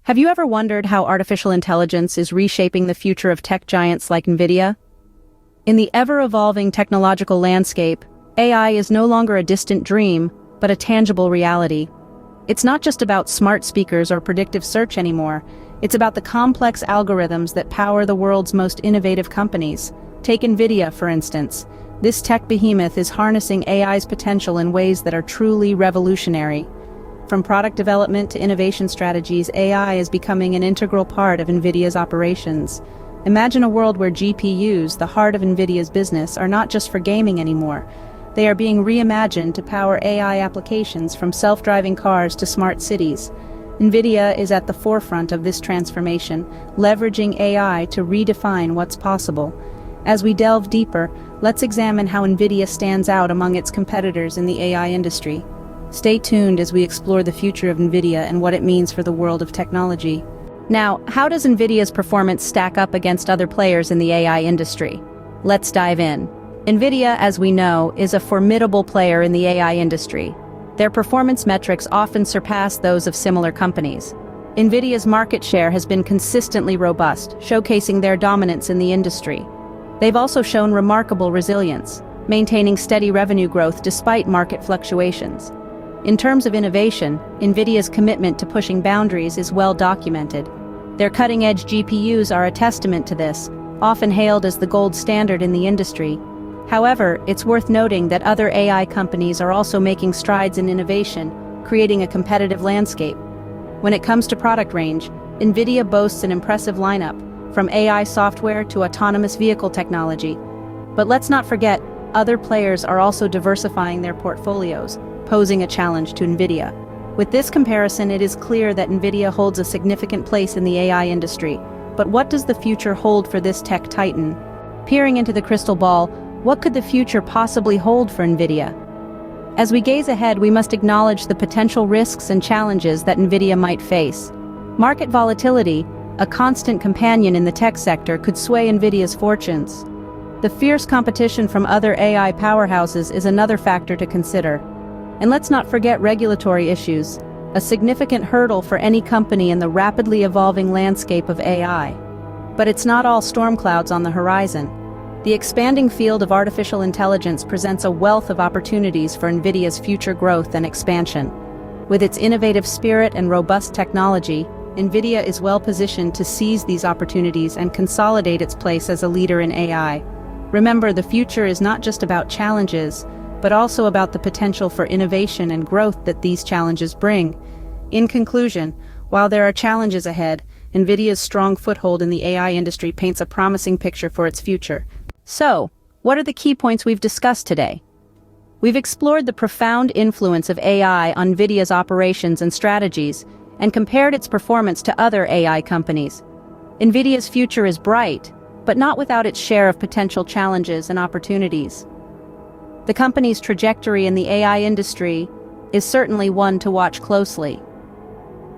Have you ever wondered how artificial intelligence is reshaping the future of tech giants like NVIDIA? In the ever-evolving technological landscape, AI is no longer a distant dream, but a tangible reality. It's not just about smart speakers or predictive search anymore. It's about the complex algorithms that power the world's most innovative companies. Take NVIDIA, for instance. This tech behemoth is harnessing AI's potential in ways that are truly revolutionary. From product development to innovation strategies, AI is becoming an integral part of NVIDIA's operations. Imagine a world where GPUs, the heart of NVIDIA's business, are not just for gaming anymore. They are being reimagined to power AI applications from self-driving cars to smart cities. NVIDIA is at the forefront of this transformation, leveraging AI to redefine what's possible. As we delve deeper, let's examine how NVIDIA stands out among its competitors in the AI industry. Stay tuned as we explore the future of NVIDIA and what it means for the world of technology. Now, how does NVIDIA's performance stack up against other players in the AI industry? Let's dive in. NVIDIA, as we know, is a formidable player in the AI industry. Their performance metrics often surpass those of similar companies. NVIDIA's market share has been consistently robust, showcasing their dominance in the industry. They've also shown remarkable resilience, maintaining steady revenue growth despite market fluctuations. In terms of innovation, NVIDIA's commitment to pushing boundaries is well documented. Their cutting-edge GPUs are a testament to this, often hailed as the gold standard in the industry. However, it's worth noting that other AI companies are also making strides in innovation, creating a competitive landscape. When it comes to product range, NVIDIA boasts an impressive lineup, from AI software to autonomous vehicle technology. But let's not forget, other players are also diversifying their portfolios, posing a challenge to NVIDIA. With this comparison, it is clear that NVIDIA holds a significant place in the AI industry. But what does the future hold for this tech titan? Peering into the crystal ball, what could the future possibly hold for NVIDIA? As we gaze ahead, we must acknowledge the potential risks and challenges that NVIDIA might face. Market volatility, a constant companion in the tech sector, could sway NVIDIA's fortunes. The fierce competition from other AI powerhouses is another factor to consider. And let's not forget regulatory issues, a significant hurdle for any company in the rapidly evolving landscape of AI. But it's not all storm clouds on the horizon. The expanding field of artificial intelligence presents a wealth of opportunities for NVIDIA's future growth and expansion. With its innovative spirit and robust technology, NVIDIA is well positioned to seize these opportunities and consolidate its place as a leader in AI. Remember, the future is not just about challenges, but also about the potential for innovation and growth that these challenges bring. In conclusion, while there are challenges ahead, NVIDIA's strong foothold in the AI industry paints a promising picture for its future. So, what are the key points we've discussed today? We've explored the profound influence of AI on NVIDIA's operations and strategies, and compared its performance to other AI companies. NVIDIA's future is bright, but not without its share of potential challenges and opportunities. The company's trajectory in the AI industry is certainly one to watch closely.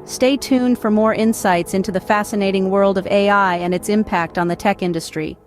Stay tuned for more insights into the fascinating world of AI and its impact on the tech industry.